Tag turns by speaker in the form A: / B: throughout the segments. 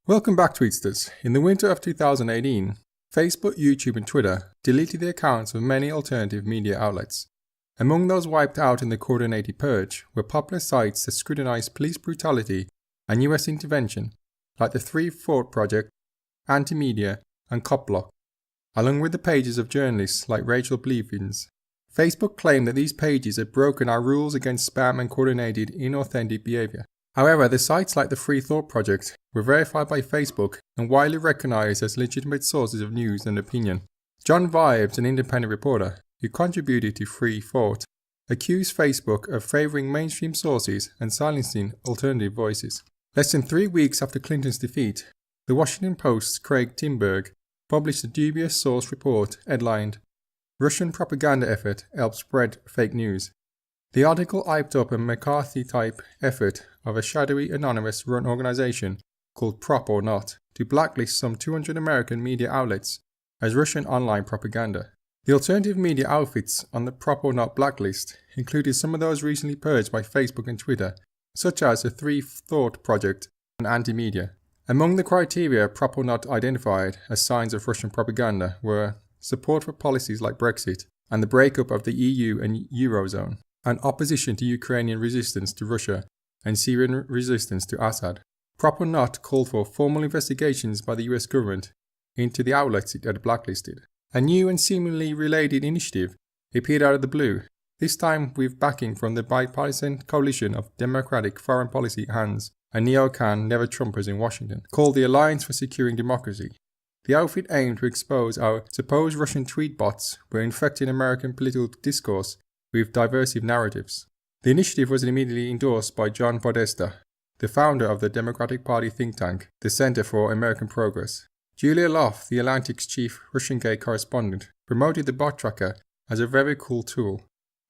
A: Welcome back, Tweetsters. In the winter of 2018, Facebook, YouTube, and Twitter deleted the accounts of many alternative media outlets. Among those wiped out in the coordinated purge were popular sites that scrutinized police brutality and US intervention, like the Free Thought Project, Anti-Media, and Copblock, along with the pages of journalists like Rachel Blevins. Facebook claimed that these pages had broken our rules against spam and coordinated inauthentic behavior. However, the sites like the Free Thought Project were verified by Facebook and widely recognized as legitimate sources of news and opinion. John Vibes, an independent reporter who contributed to Free Thought, accused Facebook of favoring mainstream sources and silencing alternative voices. Less than 3 weeks after Clinton's defeat, the Washington Post's Craig Timberg published a dubious source report headlined, "Russian Propaganda Effort Helps Spread Fake News." The article hyped up a McCarthy-type effort of a shadowy anonymous-run organization called Prop or Not to blacklist some 200 American media outlets as Russian online propaganda. The alternative media outfits on the Prop or Not blacklist included some of those recently purged by Facebook and Twitter, such as the Free Thought Project and Anti-Media. Among the criteria Prop or Not identified as signs of Russian propaganda were support for policies like Brexit and the breakup of the EU and Eurozone, and opposition to Ukrainian resistance to Russia and Syrian resistance to Assad. Prop or Not called for formal investigations by the US government into the outlets it had blacklisted. A new and seemingly related initiative appeared out of the blue, this time with backing from the bipartisan coalition of Democratic foreign policy hands and neocon never-Trumpers in Washington, called the Alliance for Securing Democracy. The outfit aimed to expose how supposed Russian tweet bots were infecting American political discourse with diversive narratives. The initiative was immediately endorsed by John Podesta, the founder of the Democratic Party think tank, the Center for American Progress. Julia Loft, the Atlantic's chief Russiangate correspondent, promoted the bot tracker as a very cool tool.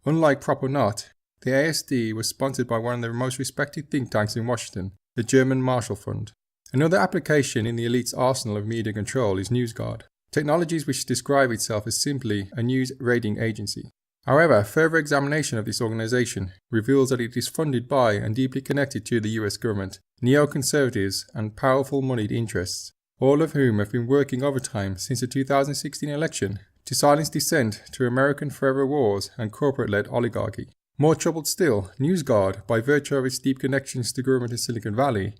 A: Unlike Prop or Not, the ASD was sponsored by one of the most respected think tanks in Washington, the German Marshall Fund. Another application in the elite's arsenal of media control is NewsGuard, technologies which describe itself as simply a news rating agency. However, further examination of this organization reveals that it is funded by and deeply connected to the US government, neoconservatives, and powerful moneyed interests, all of whom have been working overtime since the 2016 election to silence dissent to American forever wars and corporate-led oligarchy. More troubled still, NewsGuard, by virtue of its deep connections to government in Silicon Valley,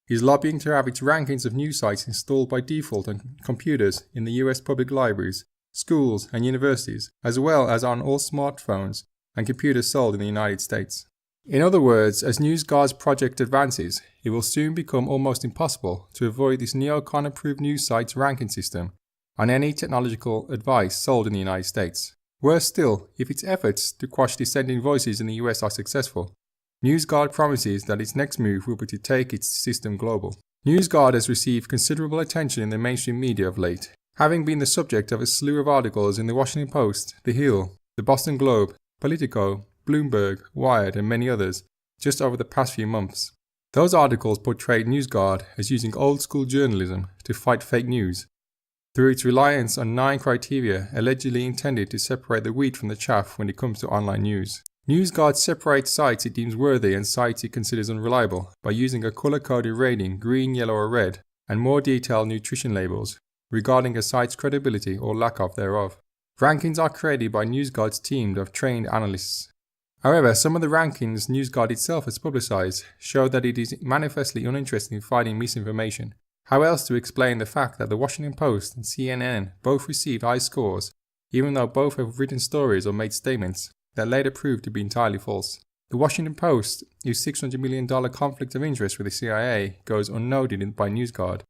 A: is lobbying to have its rankings of news sites installed by default on computers in the US public libraries, schools, and universities, as well as on all smartphones and computers sold in the United States. In other words, as NewsGuard's project advances, it will soon become almost impossible to avoid this neocon-approved news site's ranking system on any technological advice sold in the United States. Worse still, if its efforts to quash dissenting voices in the US are successful, NewsGuard promises that its next move will be to take its system global. NewsGuard has received considerable attention in the mainstream media of late, having been the subject of a slew of articles in the Washington Post, The Hill, the Boston Globe, Politico, Bloomberg, Wired, and many others just over the past few months. Those articles portrayed NewsGuard as using old-school journalism to fight fake news, through its reliance on 9 criteria allegedly intended to separate the wheat from the chaff when it comes to online news. NewsGuard separates sites it deems worthy and sites it considers unreliable by using a color-coded rating green, yellow, or red, and more detailed nutrition labels regarding a site's credibility or lack of thereof. Rankings are created by NewsGuard's team of trained analysts. However, some of the rankings NewsGuard itself has publicized show that it is manifestly uninterested in fighting misinformation. How else to explain the fact that the Washington Post and CNN both received high scores, even though both have written stories or made statements that later proved to be entirely false? The Washington Post, whose $600 million conflict of interest with the CIA goes unnoted by NewsGuard,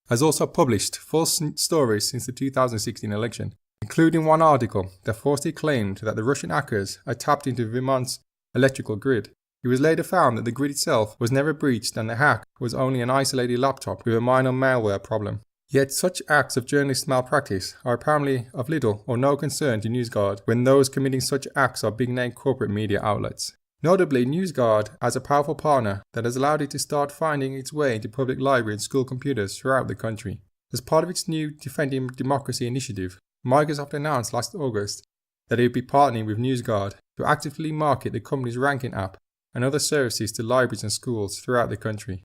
A: has also published false stories since the 2016 election, including one article that falsely claimed that the Russian hackers had tapped into Vermont's electrical grid. It was later found that the grid itself was never breached and the hack was only an isolated laptop with a minor malware problem. Yet such acts of journalist malpractice are apparently of little or no concern to NewsGuard when those committing such acts are big-name corporate media outlets. Notably, NewsGuard has a powerful partner that has allowed it to start finding its way into public library and school computers throughout the country. As part of its new Defending Democracy initiative, Microsoft announced last August that it would be partnering with NewsGuard to actively market the company's ranking app and other services to libraries and schools throughout the country.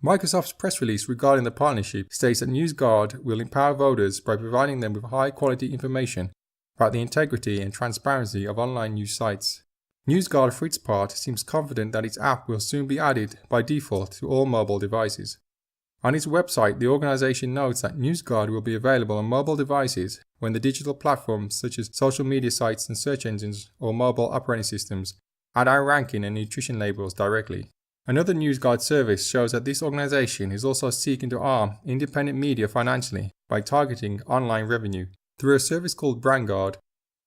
A: Microsoft's press release regarding the partnership states that NewsGuard will empower voters by providing them with high-quality information about the integrity and transparency of online news sites. NewsGuard, for its part, seems confident that its app will soon be added by default to all mobile devices. On its website, the organization notes that NewsGuard will be available on mobile devices when the digital platforms such as social media sites and search engines or mobile operating systems add our ranking and nutrition labels directly. Another NewsGuard service shows that this organization is also seeking to arm independent media financially by targeting online revenue through a service called BrandGuard,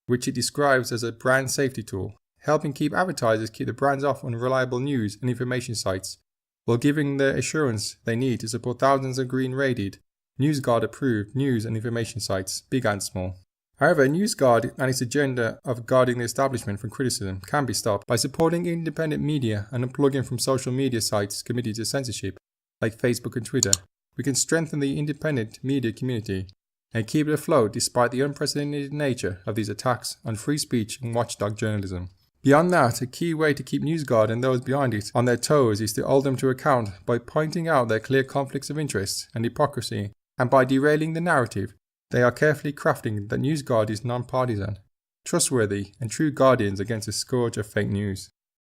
A: which it describes as a brand safety tool, helping advertisers keep the brands off unreliable news and information sites, while giving the assurance they need to support thousands of green-rated, NewsGuard-approved news and information sites, big and small. However, NewsGuard and its agenda of guarding the establishment from criticism can be stopped by supporting independent media and unplugging from social media sites committed to censorship, like Facebook and Twitter. We can strengthen the independent media community and keep it afloat despite the unprecedented nature of these attacks on free speech and watchdog journalism. Beyond that, a key way to keep NewsGuard and those behind it on their toes is to hold them to account by pointing out their clear conflicts of interest and hypocrisy, and by derailing the narrative they are carefully crafting that NewsGuard is non-partisan, trustworthy, and true guardians against a scourge of fake news.